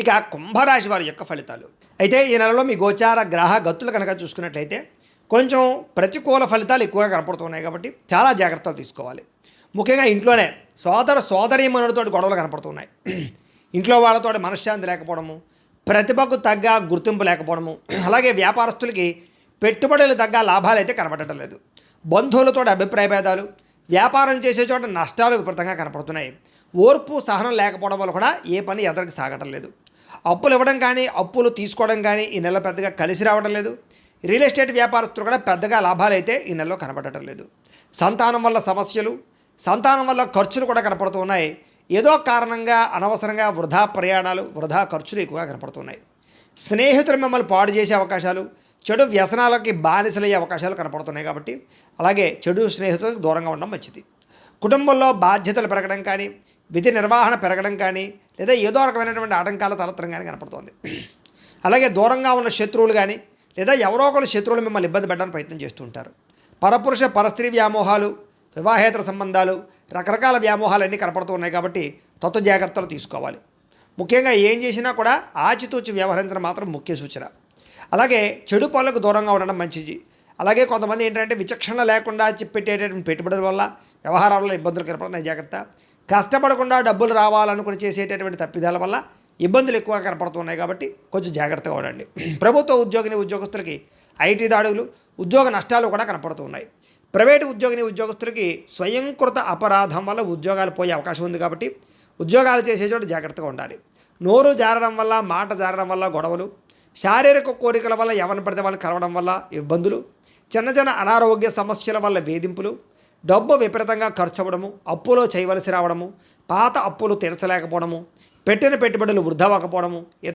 ఇక కుంభరాశి వారి యొక్క ఫలితాలు. అయితే ఈ నెలలో మీ గోచార గ్రహ గతులు కనుక చూసుకున్నట్లయితే కొంచెం ప్రతికూల ఫలితాలు ఎక్కువగా కనపడుతున్నాయి కాబట్టి చాలా జాగ్రత్తలు తీసుకోవాలి. ముఖ్యంగా ఇంట్లోనే సోదరీమణులతో గొడవలు కనపడుతున్నాయి. ఇంట్లో వాళ్ళతో మనశ్శాంతి లేకపోవడము, ప్రతిభకు తగ్గ గుర్తింపు లేకపోవడము, అలాగే వ్యాపారస్తులకి పెట్టుబడులు తగ్గ లాభాలు అయితే కనపడటం లేదు. బంధువులతో అభిప్రాయ భేదాలు, వ్యాపారం చేసే చోట నష్టాలు విపరీతంగా కనపడుతున్నాయి. ఓర్పు సహనం లేకపోవడం వల్ల కూడా ఏ పని ఎదరికి సాగటం లేదు. అప్పులు ఇవ్వడం కానీ అప్పులు తీసుకోవడం కానీ ఈ నెల పెద్దగా కలిసి రావడం లేదు. రియల్ ఎస్టేట్ వ్యాపారస్తులు కూడా పెద్దగా లాభాలు అయితే ఈ నెలలో కనపడటం లేదు. సంతానం వల్ల సమస్యలు, సంతానం వల్ల ఖర్చులు కూడా కనపడుతూ ఉన్నాయి. ఏదో కారణంగా అనవసరంగా వృధా ప్రయాణాలు, వృధా ఖర్చులు ఎక్కువగా కనపడుతున్నాయి. స్నేహితులు మిమ్మల్ని పాడు చేసే అవకాశాలు, చెడు వ్యసనాలకి బానిసలయ్యే అవకాశాలు కనపడుతున్నాయి. కాబట్టి అలాగే చెడు స్నేహితులకు దూరంగా ఉండడం మంచిది. కుటుంబంలో బాధ్యతలు పెరగడం కానీ, విధి నిర్వహణ పెరగడం కానీ, లేదా ఏదో రకమైనటువంటి ఆటంకాల తలెత్తడం కానీ కనపడుతోంది. అలాగే దూరంగా ఉన్న శత్రువులు కానీ, లేదా ఎవరో ఒకరు శత్రువులు మిమ్మల్ని ఇబ్బంది పెట్టడానికి ప్రయత్నం చేస్తూ ఉంటారు. పరపురుష పరస్త్రీ వ్యామోహాలు, వివాహేతర సంబంధాలు, రకరకాల వ్యామోహాలు అన్నీ కనపడుతూ ఉన్నాయి. కాబట్టి తత్వ జాగ్రత్తలు తీసుకోవాలి. ముఖ్యంగా ఏం చేసినా కూడా ఆచితూచి వ్యవహరించడం మాత్రం ముఖ్య సూచన. అలాగే చెడు పనులకు దూరంగా ఉండడం మంచిది. అలాగే కొంతమంది ఏంటంటే విచక్షణ లేకుండా పెట్టేటటువంటి పెట్టుబడుల వల్ల, వ్యవహారాల వల్ల ఇబ్బందులు కనపడుతున్నాయి. జాగ్రత్త. కష్టపడకుండా డబ్బులు రావాలనుకుని చేసేటటువంటి తప్పిదాల వల్ల ఇబ్బందులు ఎక్కువగా కనపడుతున్నాయి. కాబట్టి కొంచెం జాగ్రత్తగా ఉండండి. ప్రభుత్వ ఉద్యోగస్తులకి ఐటీ దాడులు, ఉద్యోగ నష్టాలు కూడా కనపడుతున్నాయి. ప్రైవేటు ఉద్యోగస్తులకి స్వయంకృత అపరాధం వల్ల ఉద్యోగాలు పోయే అవకాశం ఉంది. కాబట్టి ఉద్యోగాలు చేసే చోట జాగ్రత్తగా ఉండాలి. నోరు జారడం వల్ల, మాట జారడం వల్ల గొడవలు, శారీరక కోరికల వల్ల ఎవరిని పడితే వాళ్ళు కలవడం వల్ల ఇబ్బందులు, చిన్న చిన్న అనారోగ్య సమస్యల వల్ల వేధింపులు, డబ్బు విపరీతంగా ఖర్చు అవ్వడము, అప్పులో చేయవలసి రావడము, పాత అప్పులు తీర్చలేకపోవడము, పెట్టిన పెట్టుబడులు వృధా అవ్వకపోవడము,